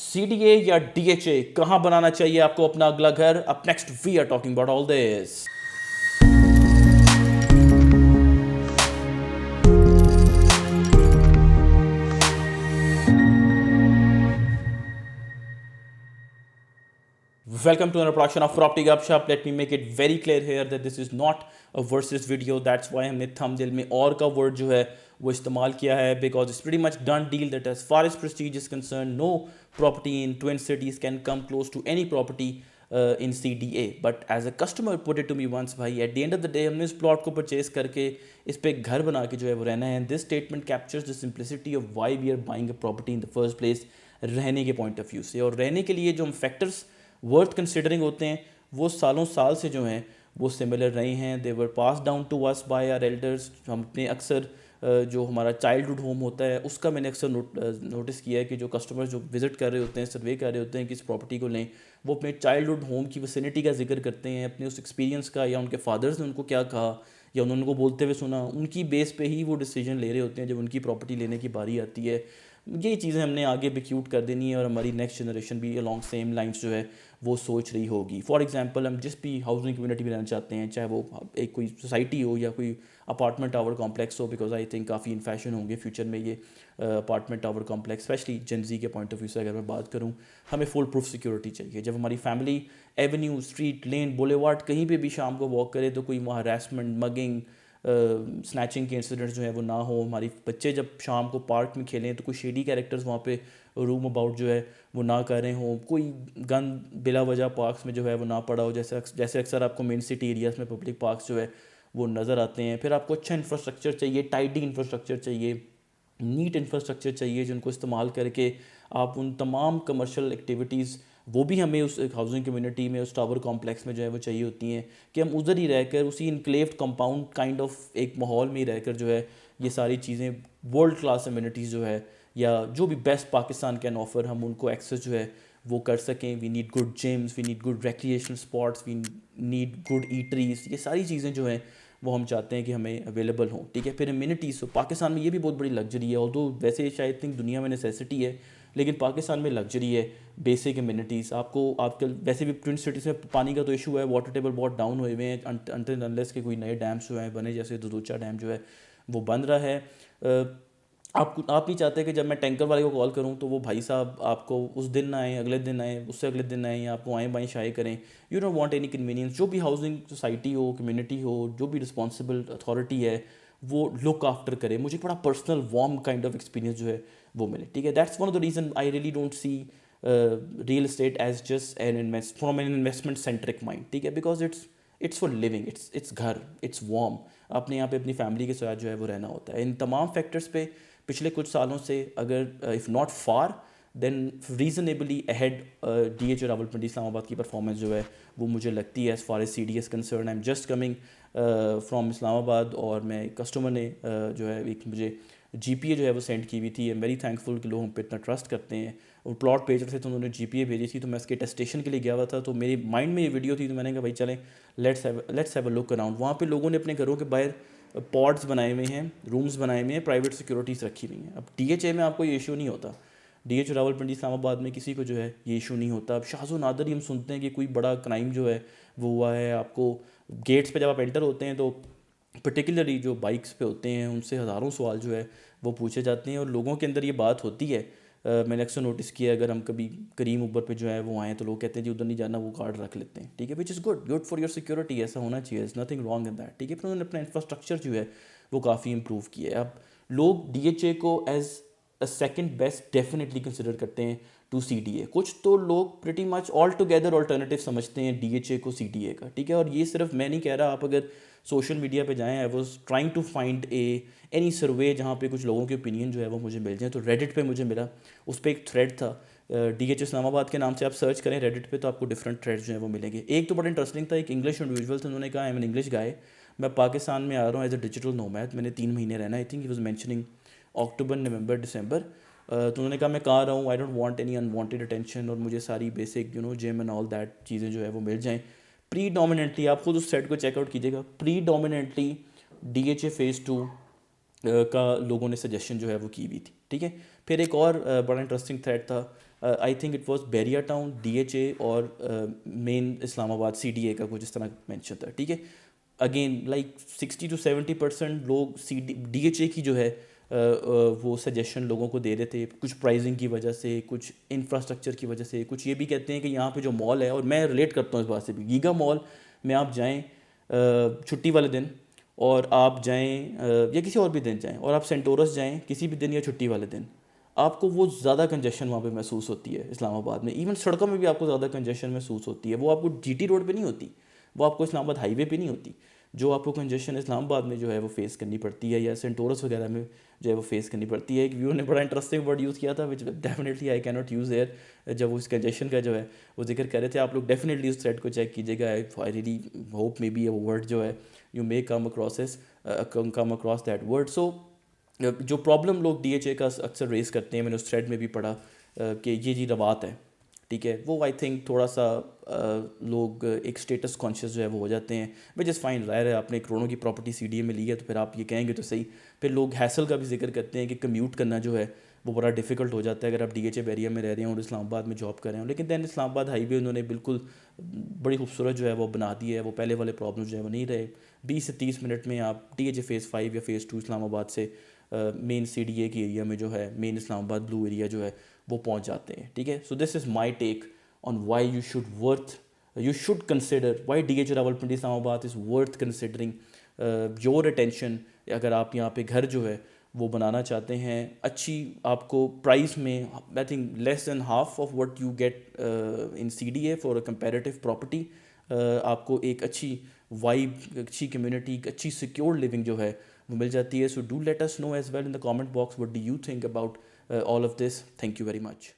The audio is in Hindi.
CDA या DHA कहां बनाना चाहिए आपको अपना अगला घर? Up next we are talking about all this. Welcome to another production of Property Gupshup. Let me make it very clear here that this is not a versus video. That's why हमने thumbnail में और का word जो है वो इस्तेमाल किया है, because it's pretty much done deal that as far as prestige is concerned, no property in Twin Cities can come close to any property in CDA. But as a customer put it to me once, भाई at the end of the day हमने इस plot को purchase करके इस पे एक घर बना के जो है वो रहना है, and this statement captures the simplicity of why we are buying a property in the first place, रहने के point of view से। और रहने के लिए जो हम factors वर्थ कंसिडरिंग होते हैं वो सालों साल से जो हैं वो सिमिलर रहे हैं। They were pass down to us by our elders. हम अपने अक्सर जो हमारा चाइल्डहुड होम होता है उसका मैंने अक्सर नोटिस किया है कि जो कस्टमर्स जो विज़िट कर रहे होते हैं, सर्वे कर रहे होते हैं कि इस प्रॉपर्टी को लें, वो अपने चाइल्डहुड होम की विसिनिटी का जिक्र करते हैं, अपने उस एक्सपीरियंस का, या उनके फादर्स ने उनको क्या कहा या उन्होंने उनको बोलते हुए सुना, उनकी बेस पे ही वो डिसीजन ले रहे होते हैं जब उनकी प्रॉपर्टी लेने की बारी आती है। ये चीज़ें हमने आगे बिक्यूट कर देनी है और हमारी नेक्स्ट जनरेशन भी अलॉन्ग सेम लाइंस जो है वो सोच रही होगी। फॉर एग्जांपल, हम जिस भी हाउसिंग कम्युनिटी में रहना चाहते हैं, चाहे वो एक कोई सोसाइटी हो या कोई अपार्टमेंट टावर कॉम्प्लेक्स हो, बिकॉज आई थिंक काफ़ी इन फैशन होंगे फ्यूचर में ये apartment tower complex, specially Gen Z के पॉइंट ऑफ व्यू से अगर मैं बात करूँ, हमें फुल प्रूफ सिक्योरिटी चाहिए। जब हमारी फैमिली एवेन्यू, स्ट्रीट, लेन, बुलेवार्ड कहीं पे भी शाम को वॉक करे तो कोई वहाँ हरासमेंट, मगिंग, स्नैचिंग के इंसिडेंट्स जो है वो ना हो। हमारी बच्चे जब शाम को पार्क में खेलें तो कोई शेडी कैरेक्टर्स वहाँ पे रूम अबाउट जो है वो ना कर रहे हों, कोई गन बिला वजह पार्क्स में जो है वो ना पड़ा हो, जैसे अक्सर आपको मेन सिटी एरियाज़ में पब्लिक पार्क्स जो है वो नज़र आते हैं। फिर आपको अच्छा इंफ्रास्ट्रक्चर चाहिए, टाइडी इंफ्रास्ट्रक्चर चाहिए, नीट इंफ्रास्ट्रक्चर चाहिए, जिनको इस्तेमाल करके आप उन तमाम कमर्शियल एक्टिविटीज़, वो भी हमें उस हाउसिंग कम्युनिटी में, उस टावर कॉम्प्लेक्स में जो है वो चाहिए होती हैं कि हम उधर ही रहकर उसी इनक्लेव्ड कंपाउंड काइंड ऑफ एक माहौल में ही रहकर जो है ये सारी चीज़ें, वर्ल्ड क्लास एमिनिटीज़ जो है या जो भी बेस्ट पाकिस्तान कैन ऑफर, हम उनको एक्सेस जो है वो कर सकें। We need good gyms, we need good recreational spots, we need good eateries. ये सारी चीज़ें जो हैं वो हम चाहते हैं कि हमें अवेलेबल हों, ठीक है। फिर एमिनिटीज़, तो पाकिस्तान में ये भी बहुत बड़ी लग्जरी है, और तो वैसे शायद थिंक दुनिया में नेसेसिटी है, लेकिन पाकिस्तान में लग्जरी है बेसिक एमिनिटीज़। आपको आजकल वैसे भी ट्विन सिटीज़ में पानी का तो इशू है, वाटर टेबल बहुत डाउन हुए हुए हैं, अनटिल अनलेस के कोई नए डैम्स जो हैं बने, जैसे दुदुचा डैम जो है वो बन रहा है। आप नहीं चाहते कि जब मैं टैंकर वाले को कॉल करूं तो वो भाई साहब आपको उस दिन ना आए, अगले दिन आए, उससे अगले दिन आए, या आपको आएँ बाएँ शाये करें। You don't want any convenience. जो भी हाउसिंग सोसाइटी हो, कम्युनिटी हो, जो भी रिस्पॉन्सिबल अथॉरिटी है वो लुक आफ्टर करे, मुझे बड़ा personal warm kind of experience जो है वो मिले, ठीक है। That's one of the reason I really don't see real estate as just from an investment centric mind, ठीक है, because it's for living, it's घर, इट्स वार्म। आपने यहाँ पे अपनी फैमिली के साथ जो है वो रहना होता है। इन तमाम फैक्टर्स पे पिछले कुछ सालों से, अगर if not far then reasonably ahead, DH और रावलपिंडी इस्लामाबाद की परफॉर्मेंस जो है वो मुझे लगती है as far as CDA is concern. I am just coming from Islamabad, और मैं कस्टमर ने जो है एक मुझे GPA जो है वो सेंड की हुई थी। आई एम वेरी थैंकफुल कि लोग हम पे इतना ट्रस्ट करते हैं। और प्लॉट भेज रहे थे तो उन्होंने GPA भेजी थी, तो मैं इसके टेस्टेशन के लिए गया हुआ था, तो मेरे माइंड में ये वीडियो थी, तो मैंने कहा भाई चलें let's have a look around. वहाँ पे लोगों ने अपने घरों के बाहर पॉड्स बनाए हुए हैं, रूम्स बनाए हुए हैं, प्राइवेट सिक्योरिटीज़ रखी हुई हैं। अब DHA में आपको ये इशू नहीं होता, DH रावलपिंडी इस्लामाबाद में किसी को जो है ये इशू नहीं होता। अब शाज़ो नादर ही हम सुनते हैं कि कोई बड़ा क्राइम जो है वो हुआ है। आपको गेट्स पे जब आप एंटर होते हैं तो पर्टिकुलरली जो बाइक्स पे होते हैं उनसे हज़ारों सवाल जो है वो पूछे जाते हैं, और लोगों के अंदर ये बात होती है। मैंने अक्सर नोटिस किया, अगर हम कभी करीम उबर पे जो है वो आएँ तो लोग कहते हैं जी उधर नहीं जाना, वो कार्ड रख लेते हैं, ठीक है, which is good for your security, ऐसा होना चाहिए, is nothing wrong in that, ठीक है। फिर उन्होंने अपना इंफ्रास्ट्रक्चर जो है वो काफ़ी इंप्रूव किया है। अब लोग DHA को as a second best definitely consider करते हैं टू CDA। कुछ तो लोग pretty much all together alternative समझते हैं DHA को CDA का, ठीक है। और ये सिर्फ मैं नहीं कह रहा, आप अगर सोशल मीडिया पे जाएं, I was trying to find any survey जहाँ पे कुछ लोगों के ओपिनियन जो है वो मुझे मिल जाए, तो रेडिट पे मुझे मिला, उस पर एक थ्रेड था DH इस्लामाबाद के नाम से। आप सर्च करें रेडिट पे तो आपको डिफरेंट थ्रेड्स जो है वो मिलेंगे। एक तो बड़ा इंटरेस्टिंग था, एक इंग्लिश इंडिविजुअल था, उन्होंने कहा आई एम एन इंग्लिश गाय, मैं पाकिस्तान में आ रहा हूँ एज अ डिजिटल नोमैड, मैंने 3 महीने रहना। I think he was mentioning October, November, December. तो उन्होंने कहा मैं कहाँ रहा हूँ, I don't want any unwanted attention, और मुझे सारी basic gym and all that चीज़ें जो है वो मिल जाएँ। प्रीडोमिनेंटली आप खुद उस सेट को चेकआउट कीजिएगा, प्रीडोमिनेंटली DHA फेज़ 2 का लोगों ने सजेशन जो है वो की हुई थी, ठीक है। फिर एक और बड़ा इंटरेस्टिंग थ्रेड था I think it was Bahria town, DHA और मेन इस्लामाबाद CDA का कुछ इस तरह मेंशन था, ठीक है। अगेन लाइक 60 to 70% लोग DHA की जो है वो सजेशन लोगों को दे रहे थे, कुछ प्राइसिंग की वजह से, कुछ इंफ्रास्ट्रक्चर की वजह से, कुछ ये भी कहते हैं कि यहाँ पे जो मॉल है, और मैं रिलेट करता हूँ इस बात से भी, गीगा मॉल में आप जाएं छुट्टी वाले दिन, और आप जाएं या किसी और भी दिन जाएं, और आप सेंटोरस जाएं किसी भी दिन या छुट्टी वाले दिन, आपको वो ज़्यादा कंजेशन वहाँ पे महसूस होती है इस्लामाबाद में। इवन सड़कों में भी आपको ज़्यादा कंजेशन महसूस होती है। वो आपको GT रोड पे नहीं होती, वो आपको इस्लामाबाद हाईवे पे नहीं होती। जो आपको कंजेशन इस्लामाबाद में जो है वो फेस करनी पड़ती है, या सेंटोरस वगैरह में जो है वो फेस करनी पड़ती है। एक व्यू ने बड़ा इंटरेस्टिंग वर्ड यूज़ किया था, विच definitely I can not use air, जब वो इस कंजेशन का जो है वो जिक्र कर रहे थे। आप लोग डेफिनेटली उस थ्रेड को चेक कीजिएगा। I really hope maybe वो वर्ड जो है you may come across that word. So जो प्रॉब्लम लोग DHA का अक्सर रेस करते हैं, मैंने उस थ्रेड में भी पढ़ा कि ये जी रवात है, ठीक है। वो आई थिंक थोड़ा सा लोग एक स्टेटस कॉन्शियस जो है वो हो जाते हैं, विच इज़ फाइन। ज़ाहिर है आपने करोड़ों की प्रॉपर्टी CDA में ली है, तो फिर आप ये कहेंगे तो सही। फिर लोग हैसल का भी जिक्र करते हैं कि कम्यूट करना जो है वो बड़ा डिफिकल्ट हो जाता है अगर आप DHA एरिया में रह रहे हैं और इस्लामाबाद में जॉब कर रहे हैं। लेकिन दैन इस्लामाबाद हाईवे उन्होंने बिल्कुल बड़ी खूबसूरत जो है वो बना दी है। वो पहले वाले प्रॉब्लम जो है वो नहीं रहे। 20 से 30 मिनट में आप DHA फ़ेज़ 5 या फ़ेज़ 2 इस्लामाबाद से मेन CDA की एरिया में जो है, मेन इस्लामाबाद ब्लू एरिया जो है वो पहुंच जाते हैं, ठीक है। So this is my take on why you should consider why DHA Rawalpindi Islamabad is worth considering your attention। अगर आप यहाँ पे घर जो है वो बनाना चाहते हैं अच्छी, आपको प्राइस में I think less than half of what you get in CDA for a comparative property, आपको एक अच्छी वाइब, अच्छी कम्युनिटी, अच्छी सिक्योर लिविंग जो है वो मिल जाती है। So do let us know as well in the comment box what do you think about all of this. Thank you very much.